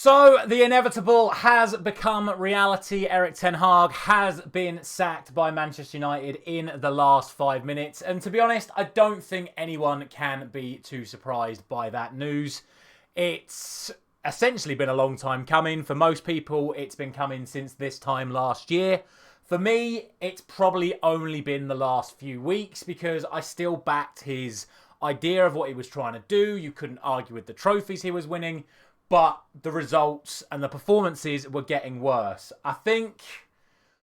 So, the inevitable has become reality. Erik ten Hag has been sacked by Manchester United in the last 5 minutes. And to be honest, I don't think anyone can be too surprised by that news. It's essentially been a long time coming. For most people, it's been coming since this time last year. For me, it's probably only been the last few weeks because I still backed his idea of what he was trying to do. You couldn't argue with the trophies he was winning. But the results and the performances were getting worse. I think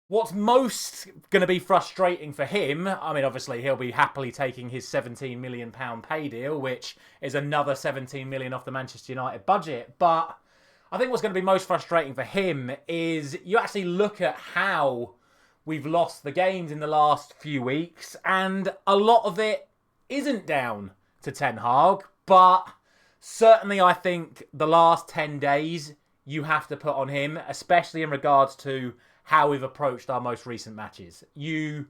what's most going to be frustrating for him, I mean, obviously he'll be happily taking his £17 million pay deal, which is another 17 million off the Manchester United budget. But I think what's going to be most frustrating for him is you actually look at how we've lost the games in the last few weeks, and a lot of it isn't down to Ten Hag, but certainly, I think the last 10 days you have to put on him, especially in regards to how we've approached our most recent matches. You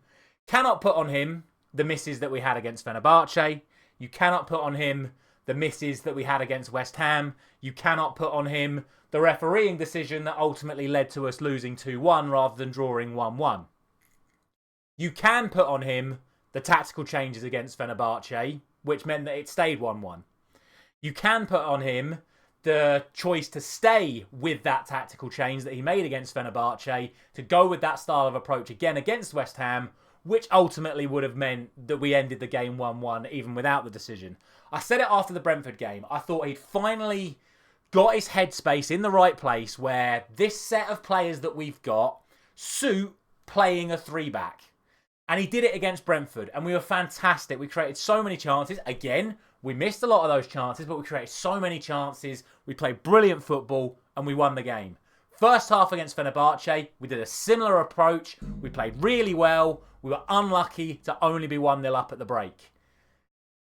cannot put on him the misses that we had against Fenerbahce. You cannot put on him the misses that we had against West Ham. You cannot put on him the refereeing decision that ultimately led to us losing 2-1 rather than drawing 1-1. You can put on him the tactical changes against Fenerbahce, which meant that it stayed 1-1. You can put on him the choice to stay with that tactical change that he made against Fenerbahce, to go with that style of approach again against West Ham, which ultimately would have meant that we ended the game 1-1 even without the decision. I said it after the Brentford game. I thought he'd finally got his headspace in the right place where this set of players that we've got suit playing a three-back. And he did it against Brentford, and we were fantastic. We created so many chances. Again, we missed a lot of those chances, but we created so many chances. We played brilliant football, and we won the game. First half against Fenerbahce, we did a similar approach. We played really well. We were unlucky to only be 1-0 up at the break.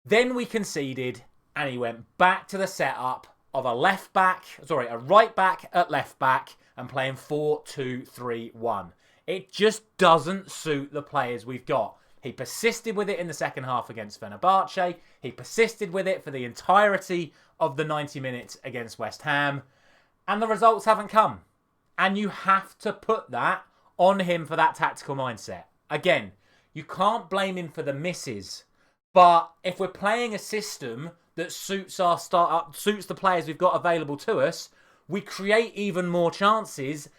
Then we conceded, and he went back to the setup of a right back at left back, and playing 4-2-3-1. It just doesn't suit the players we've got. He persisted with it in the second half against Fenerbahce. He persisted with it for the entirety of the 90 minutes against West Ham. And the results haven't come. And you have to put that on him for that tactical mindset. Again, you can't blame him for the misses. But if we're playing a system that suits the players we've got available to us, we create even more chances,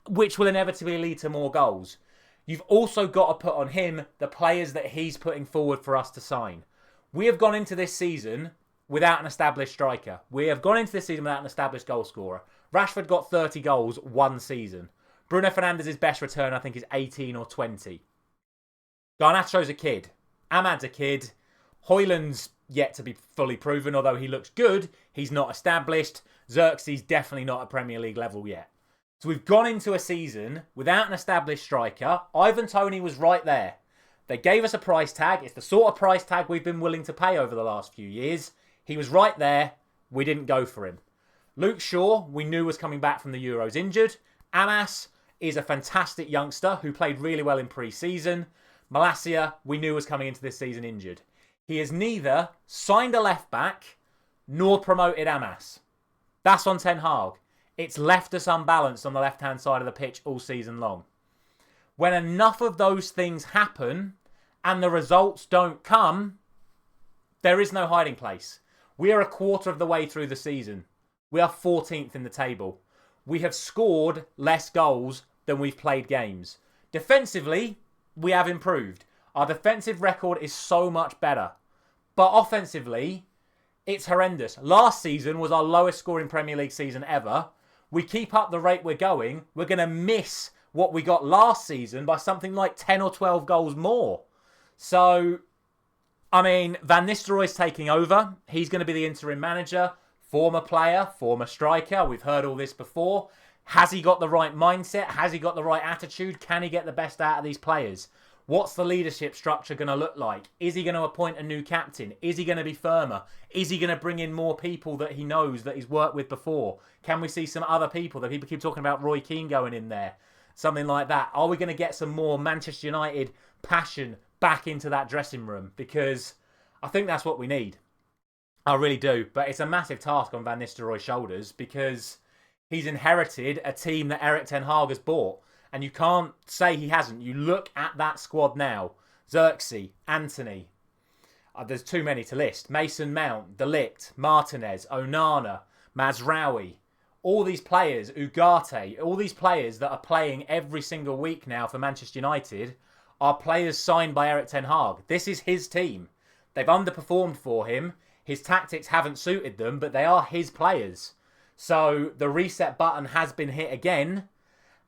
which will inevitably lead to more goals. You've also got to put on him the players that he's putting forward for us to sign. We have gone into this season without an established striker. We have gone into this season without an established goal scorer. Rashford got 30 goals one season. Bruno Fernandes's best return, I think, is 18 or 20. Garnacho's a kid. Ahmad's a kid. Højlund's yet to be fully proven, although he looks good. He's not established. Xerxes definitely not at Premier League level yet. So we've gone into a season without an established striker. Ivan Toney was right there. They gave us a price tag. It's the sort of price tag we've been willing to pay over the last few years. He was right there. We didn't go for him. Luke Shaw, we knew was coming back from the Euros injured. Amas is a fantastic youngster who played really well in pre-season. Malacia, we knew was coming into this season injured. He has neither signed a left back nor promoted Amas. That's on Ten Hag. It's left us unbalanced on the left-hand side of the pitch all season long. When enough of those things happen and the results don't come, there is no hiding place. We are a quarter of the way through the season. We are 14th in the table. We have scored less goals than we've played games. Defensively, we have improved. Our defensive record is so much better. But offensively, it's horrendous. Last season was our lowest scoring Premier League season ever. We keep up the rate we're going, we're going to miss what we got last season by something like 10 or 12 goals more. So, I mean, Van Nistelrooy's taking over. He's going to be the interim manager. Former player, former striker. We've heard all this before. Has he got the right mindset? Has he got the right attitude? Can he get the best out of these players? What's the leadership structure going to look like? Is he going to appoint a new captain? Is he going to be firmer? Is he going to bring in more people that he knows that he's worked with before? Can we see some other people that people keep talking about Roy Keane going in there? Something like that. Are we going to get some more Manchester United passion back into that dressing room? Because I think that's what we need. I really do. But it's a massive task on Van Nistelrooy's shoulders because He's inherited a team that Erik ten Hag has bought. And you can't say he hasn't. You look at that squad now. Xerxes, Anthony. There's too many to list. Mason Mount, De Ligt, Martinez, Onana, Mazraoui. All these players, Ugarte, all these players that are playing every single week now for Manchester United are players signed by Erik ten Hag. This is his team. They've underperformed for him. His tactics haven't suited them, but they are his players. So the reset button has been hit again.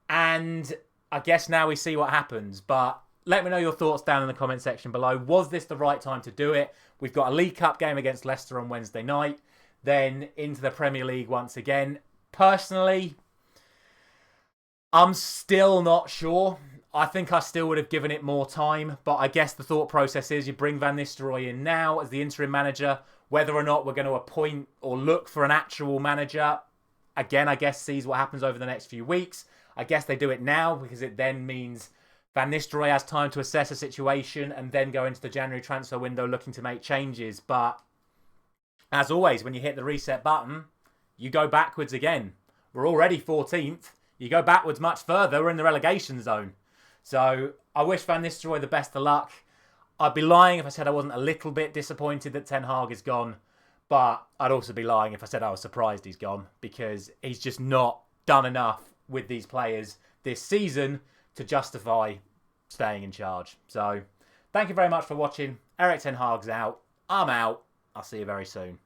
And I guess now we see what happens. But let me know your thoughts down in the comment section below. Was this the right time to do it? We've got a League Cup game against Leicester on Wednesday night. Then into the Premier League once again. Personally, I'm still not sure. I think I still would have given it more time. But I guess the thought process is you bring Van Nistelrooy in now as the interim manager. Whether or not we're going to appoint or look for an actual manager, again, I guess sees what happens over the next few weeks. I guess they do it now because it then means Van Nistelrooy has time to assess a situation and then go into the January transfer window looking to make changes. But as always, when you hit the reset button, you go backwards again. We're already 14th. You go backwards much further. We're in the relegation zone. So I wish Van Nistelrooy the best of luck. I'd be lying if I said I wasn't a little bit disappointed that Ten Hag is gone. But I'd also be lying if I said I was surprised he's gone because he's just not done enough with these players this season to justify staying in charge. So thank you very much for watching. Erik ten Hag's out. I'm out. I'll see you very soon.